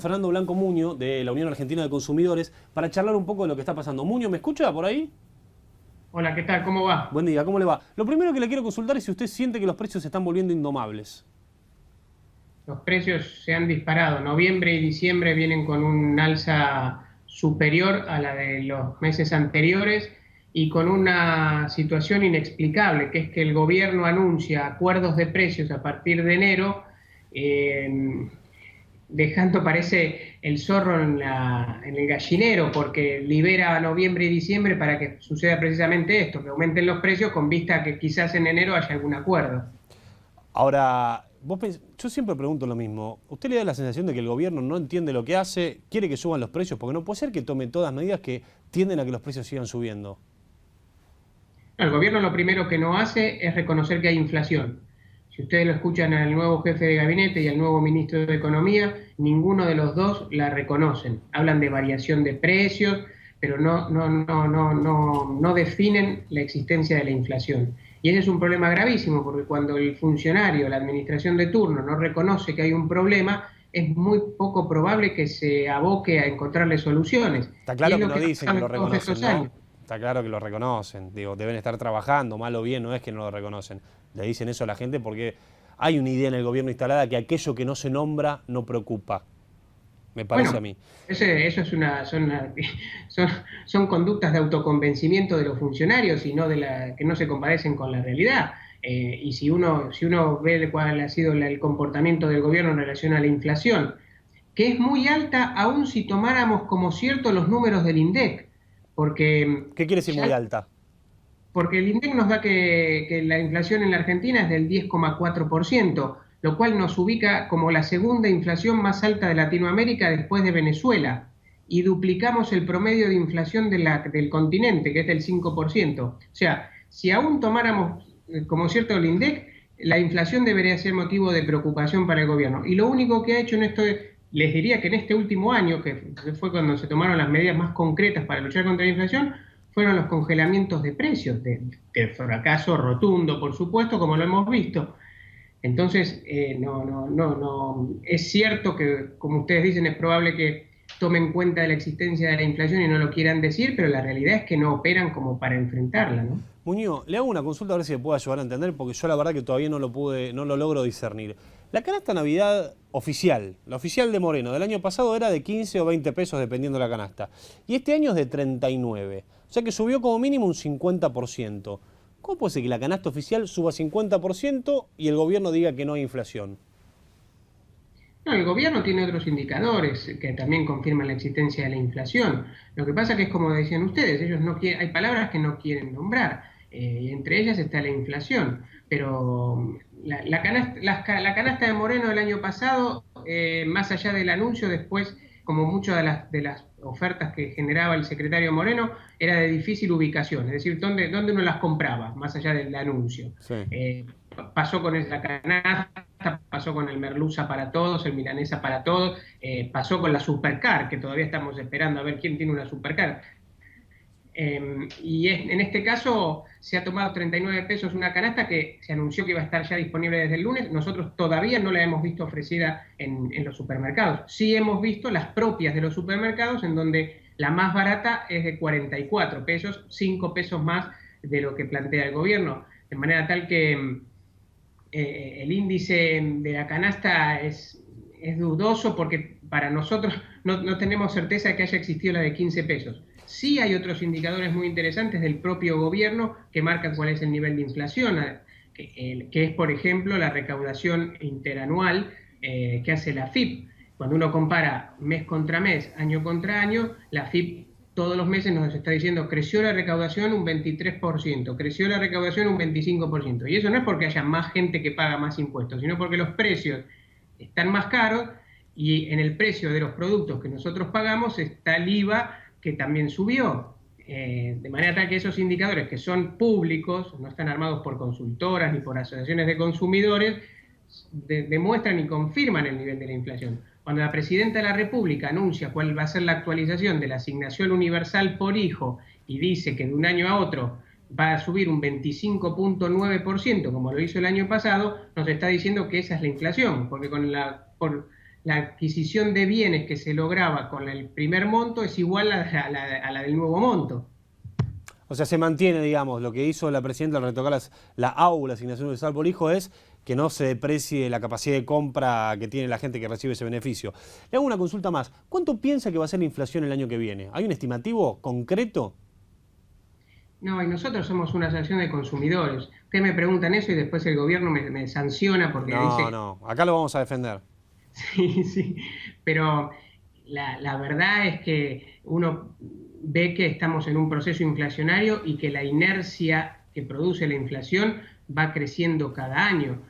Fernando Blanco Muño, de la Unión Argentina de Consumidores, para charlar un poco de lo que está pasando. Muño, ¿me escucha por ahí? Hola, ¿qué tal? ¿Cómo va? Buen día, ¿cómo le va? Lo primero que le quiero consultar es si usted siente que los precios se están volviendo indomables. Los precios se han disparado. Noviembre y diciembre vienen con un alza superior a la de los meses anteriores y con una situación inexplicable, que es que el gobierno anuncia acuerdos de precios a partir de enero, eh, dejando, parece, el zorro en el gallinero, porque libera a noviembre y diciembre para que suceda precisamente esto, que aumenten los precios con vista a que quizás en enero haya algún acuerdo. Ahora, yo siempre pregunto lo mismo. ¿Usted le da la sensación de que el gobierno no entiende lo que hace, quiere que suban los precios? Porque no puede ser que tome todas medidas que tienden a que los precios sigan subiendo. El gobierno lo primero que no hace es reconocer que hay inflación. Si ustedes lo escuchan al nuevo jefe de gabinete y al nuevo ministro de Economía, ninguno de los dos la reconocen. Hablan de variación de precios, pero no definen la existencia de la inflación. Y ese es un problema gravísimo, porque cuando el funcionario, la administración de turno, no reconoce que hay un problema, es muy poco probable que se aboque a encontrarle soluciones. Está Y claro es que lo no que ha dicen que pasado lo en todos reconocen, estos ¿no? años. Está claro que lo reconocen. Digo, deben estar trabajando, mal o bien, no es que no lo reconocen. Le dicen eso a la gente porque hay una idea en el gobierno instalada que aquello que no se nombra no preocupa. Me parece a Bueno, mí. eso es son, son conductas de autoconvencimiento de los funcionarios y no que no se compadecen con la realidad. Y si uno ve cuál ha sido el comportamiento del gobierno en relación a la inflación, que es muy alta aún si tomáramos como cierto los números del INDEC, porque ¿Qué quiere decir muy ya alta? porque el INDEC nos da que la inflación en la Argentina es del 10,4%, lo cual nos ubica como la segunda inflación más alta de Latinoamérica después de Venezuela, y duplicamos el promedio de inflación del continente, que es del 5%. O sea, si aún tomáramos como cierto el INDEC, la inflación debería ser motivo de preocupación para el gobierno. Y lo único que ha hecho en esto, les diría que en este último año, que fue cuando se tomaron las medidas más concretas para luchar contra la inflación, fueron los congelamientos de precios, de fracaso rotundo, por supuesto, como lo hemos visto. Entonces, es cierto que, como ustedes dicen, es probable que tomen en cuenta de la existencia de la inflación y no lo quieran decir, pero la realidad es que no operan como para enfrentarla, ¿no? Muñoz, le hago una consulta a ver si me puede ayudar a entender, porque yo la verdad que todavía no lo logro discernir. La canasta Navidad oficial, la oficial de Moreno, del año pasado era de 15 o 20 pesos dependiendo de la canasta. Y este año es de 39. O sea que subió como mínimo un 50%. ¿Cómo puede ser que la canasta oficial suba 50% y el gobierno diga que no hay inflación? No, el gobierno tiene otros indicadores que también confirman la existencia de la inflación. Lo que pasa que es como decían ustedes, ellos no quieren, hay palabras que no quieren nombrar, y entre ellas está la inflación. Pero la canasta de Moreno del año pasado, más allá del anuncio, después, como muchas de las ofertas que generaba el secretario Moreno, era de difícil ubicación, es decir, dónde uno las compraba, más allá del anuncio. Sí. Pasó con la canasta, pasó con el merluza para todos, el milanesa para todos, pasó con la supercar, que todavía estamos esperando a ver quién tiene una supercar. En este caso se ha tomado 39 pesos una canasta que se anunció que iba a estar ya disponible desde el lunes. Nosotros todavía no la hemos visto ofrecida en los supermercados. Sí hemos visto las propias de los supermercados, en donde la más barata es de 44 pesos, 5 pesos más de lo que plantea el gobierno, de manera tal que el índice de la canasta es dudoso, porque para nosotros no tenemos certeza de que haya existido la de 15 pesos. Sí hay otros indicadores muy interesantes del propio gobierno que marcan cuál es el nivel de inflación, que es, por ejemplo, la recaudación interanual que hace la FIP. Cuando uno compara mes contra mes, año contra año, la FIP todos los meses nos está diciendo creció la recaudación un 23%, creció la recaudación un 25%. Y eso no es porque haya más gente que paga más impuestos, sino porque los precios están más caros, y en el precio de los productos que nosotros pagamos está el IVA, que también subió. De manera tal que esos indicadores, que son públicos, no están armados por consultoras ni por asociaciones de consumidores, demuestran y confirman el nivel de la inflación. Cuando la Presidenta de la República anuncia cuál va a ser la actualización de la asignación universal por hijo y dice que de un año a otro va a subir un 25,9%, como lo hizo el año pasado, nos está diciendo que esa es la inflación, porque la adquisición de bienes que se lograba con el primer monto es igual a la del nuevo monto. O sea, se mantiene, digamos, lo que hizo la presidenta al retocar la AU, la asignación universal por hijo, es que no se deprecie la capacidad de compra que tiene la gente que recibe ese beneficio. Le hago una consulta más. ¿Cuánto piensa que va a ser la inflación el año que viene? ¿Hay un estimativo concreto? No, y nosotros somos una asociación de consumidores. Ustedes me preguntan eso y después el gobierno me sanciona porque No, dice, no, acá lo vamos a defender. sí, sí, pero la verdad es que uno ve que estamos en un proceso inflacionario y que la inercia que produce la inflación va creciendo cada año.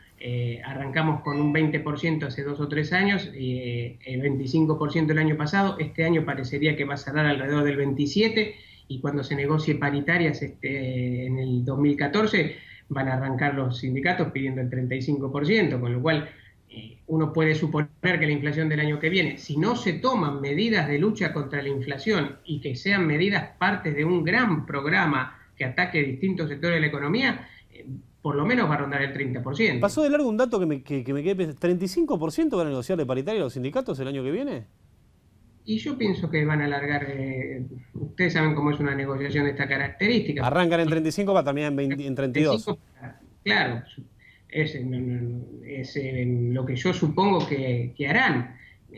Arrancamos con un 20% hace 2 o 3 años, el 25% el año pasado, este año parecería que va a cerrar alrededor del 27%, y cuando se negocie paritarias en el 2014 van a arrancar los sindicatos pidiendo el 35%, con lo cual uno puede suponer que la inflación del año que viene, si no se toman medidas de lucha contra la inflación y que sean medidas partes de un gran programa que ataque distintos sectores de la economía, por lo menos va a rondar el 30%. Pasó de largo un dato que me quedé pensando. ¿35% van a negociar de paritaria los sindicatos el año que viene? Y yo pienso que van a alargar, ustedes saben cómo es una negociación de esta característica. Arrancan en 35 para terminar en 32. Claro, es lo que yo supongo que harán.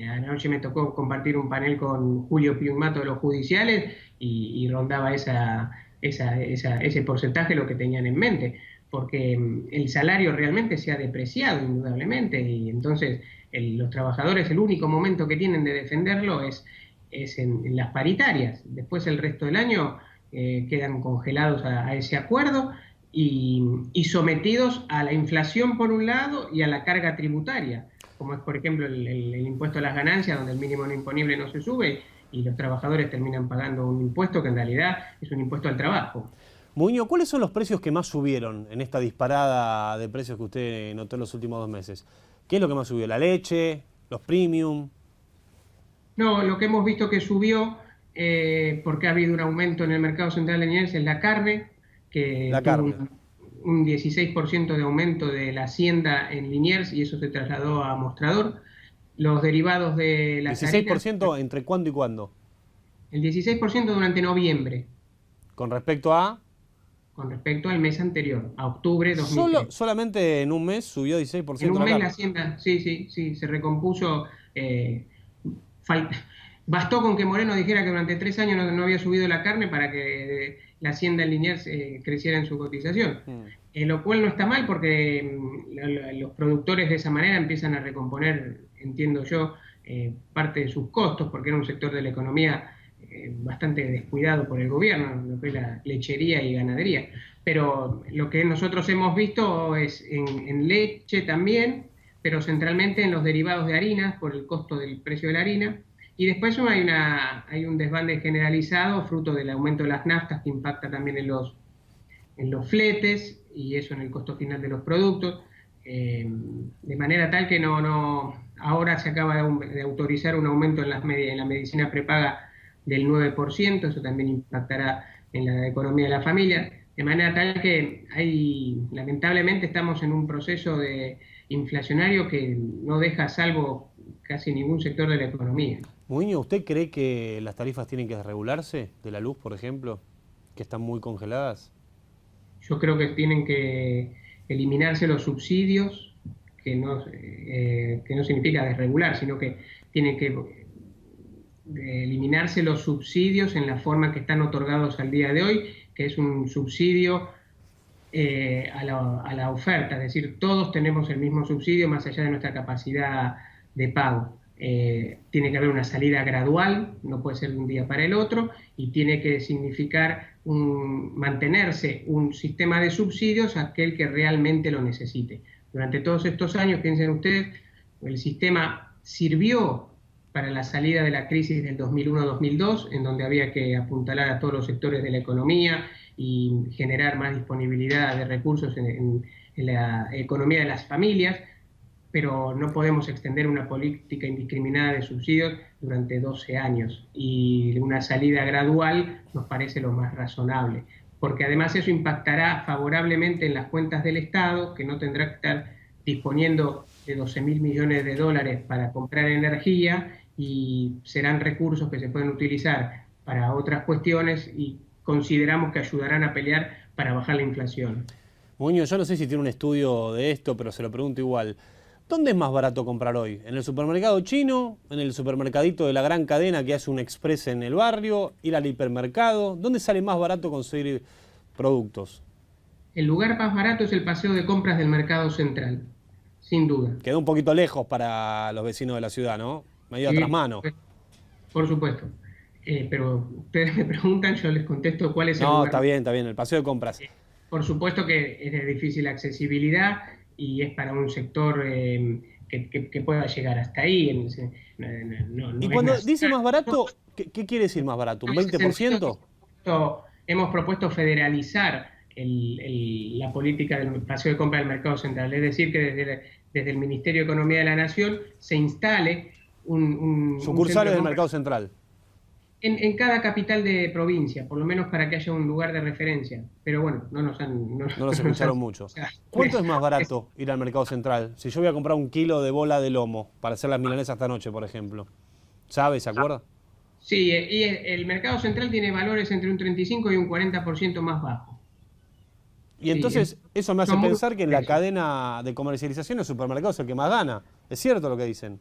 Anoche me tocó compartir un panel con Julio Piumato de los judiciales y rondaba ese porcentaje lo que tenían en mente, porque el salario realmente se ha depreciado indudablemente, y entonces los trabajadores el único momento que tienen de defenderlo es en las paritarias. Después el resto del año quedan congelados a ese acuerdo y sometidos a la inflación por un lado y a la carga tributaria, como es por ejemplo el impuesto a las ganancias, donde el mínimo no imponible no se sube y los trabajadores terminan pagando un impuesto que en realidad es un impuesto al trabajo. Muñoz, ¿cuáles son los precios que más subieron en esta disparada de precios que usted notó en los últimos 2 meses? ¿Qué es lo que más subió? ¿La leche? ¿Los premium? No, lo que hemos visto que subió, porque ha habido un aumento en el mercado central de Liniers, es la carne, que La tuvo carne. un 16% de aumento de la hacienda en Liniers y eso se trasladó a Mostrador. Los derivados de las harinas, ¿16% entre cuándo y cuándo? el 16% durante noviembre, Con respecto a... con respecto al mes anterior, a octubre de 2003. Solamente en un mes subió En 16% un la mes la carne. hacienda, sí, se recompuso. Bastó con que Moreno dijera que durante 3 años no había subido la carne para que la hacienda en Liniers creciera en su cotización. Lo cual no está mal porque los productores de esa manera empiezan a recomponer, entiendo yo, parte de sus costos, porque era un sector de la economía bastante descuidado por el gobierno, lo que es la lechería y ganadería. Pero lo que nosotros hemos visto es en leche también, pero centralmente en los derivados de harinas, por el costo del precio de la harina. Y después hay un desbande generalizado, fruto del aumento de las naftas, que impacta también en los fletes, y eso en el costo final de los productos. De manera tal que ahora se acaba de autorizar un aumento en la medicina prepaga del 9%, eso también impactará en la economía de la familia, de manera tal que lamentablemente estamos en un proceso inflacionario que no deja a salvo casi ningún sector de la economía. Muñoz, ¿usted cree que las tarifas tienen que desregularse de la luz, por ejemplo, que están muy congeladas? Yo creo que tienen que eliminarse los subsidios, que no significa desregular, sino que tienen que eliminarse los subsidios en la forma que están otorgados al día de hoy, que es un subsidio a la oferta, es decir, todos tenemos el mismo subsidio más allá de nuestra capacidad de pago. Tiene que haber una salida gradual, no puede ser de un día para el otro, y tiene que significar mantenerse un sistema de subsidios a aquel que realmente lo necesite. Durante todos estos años, piensen ustedes, el sistema sirvió para la salida de la crisis del 2001-2002, en donde había que apuntalar a todos los sectores de la economía y generar más disponibilidad de recursos en la economía de las familias, pero no podemos extender una política indiscriminada de subsidios durante 12 años, y una salida gradual nos parece lo más razonable, porque además eso impactará favorablemente en las cuentas del Estado, que no tendrá que estar disponiendo de 12.000 millones de dólares para comprar energía y serán recursos que se pueden utilizar para otras cuestiones y consideramos que ayudarán a pelear para bajar la inflación. Muñoz, yo no sé si tiene un estudio de esto, pero se lo pregunto igual. ¿Dónde es más barato comprar hoy? ¿En el supermercado chino? ¿En el supermercadito de la gran cadena que hace un express en el barrio? ¿Ir al hipermercado? ¿Dónde sale más barato conseguir productos? El lugar más barato es el paseo de compras del Mercado Central, sin duda. Quedó un poquito lejos para los vecinos de la ciudad, ¿no? Medio a Sí, trasmano. por supuesto. Pero ustedes me preguntan, yo les contesto cuál es el No, lugar. está bien, el paseo de compras. Por supuesto que es de difícil accesibilidad y es para un sector que pueda llegar hasta ahí. Y No es cuando más. dice más barato, ¿qué quiere decir más barato? ¿Un En ese sentido, 20%? hemos propuesto federalizar la política del paseo de compra del Mercado Central, es decir, que desde el Ministerio de Economía de la Nación se instale un centro Sucursales de del compra mercado central. en cada capital de provincia, por lo menos para que haya un lugar de referencia. Pero bueno, no nos han... No nos escucharon mucho. o sea, ¿Cuánto es más barato ir al mercado central? Si yo voy a comprar un kilo de bola de lomo para hacer las milanesas esta noche, por ejemplo. ¿Sabe? ¿Se acuerda? Sí, y el Mercado Central tiene valores entre un 35 y un 40% más bajo. Y Sí, entonces eso me hace son muy pensar que en la precios. cadena de comercialización el supermercado es el que más gana. ¿Es cierto lo que dicen?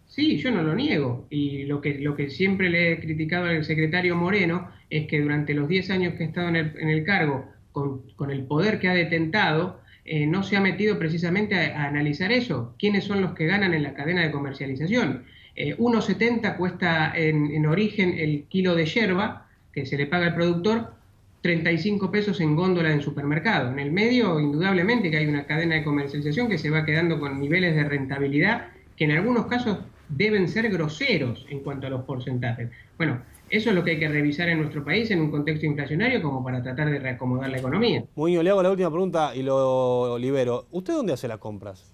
Sí, yo no lo niego. Y lo que siempre le he criticado al secretario Moreno es que durante los 10 años que ha estado en el cargo, con el poder que ha detentado, no se ha metido precisamente a analizar eso. ¿Quiénes son los que ganan en la cadena de comercialización? 1,70 cuesta en origen el kilo de yerba que se le paga al productor, 35 pesos en góndola en supermercado. En el medio, indudablemente que hay una cadena de comercialización que se va quedando con niveles de rentabilidad que en algunos casos deben ser groseros en cuanto a los porcentajes. Bueno, eso es lo que hay que revisar en nuestro país en un contexto inflacionario como para tratar de reacomodar la economía. Muñoz, le hago la última pregunta y lo libero. ¿Usted dónde hace las compras?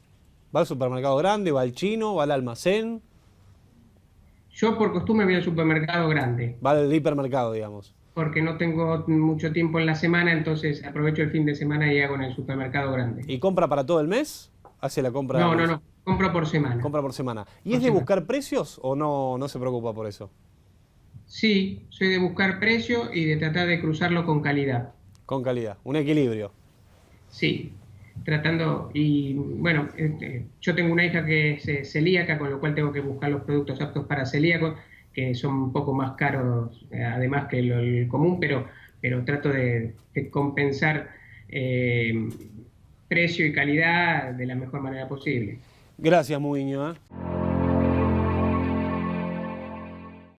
¿Va al supermercado grande? ¿Va al chino? ¿Va al almacén? Yo por costumbre voy al supermercado grande, ¿Va al hipermercado, digamos? porque no tengo mucho tiempo en la semana, entonces aprovecho el fin de semana y hago en el supermercado grande. ¿Y compra para todo el mes? ¿Hace la compra No, compro por semana. compra por semana? ¿Y Por es de semana. buscar precios o no se preocupa por eso? Sí, soy de buscar precio y de tratar de cruzarlo con calidad. Con calidad, un equilibrio. Sí, tratando, y bueno, yo tengo una hija que es celíaca, con lo cual tengo que buscar los productos aptos para celíacos, que son un poco más caros, además que el común, pero trato de compensar precio y calidad de la mejor manera posible. Gracias, Muñoz.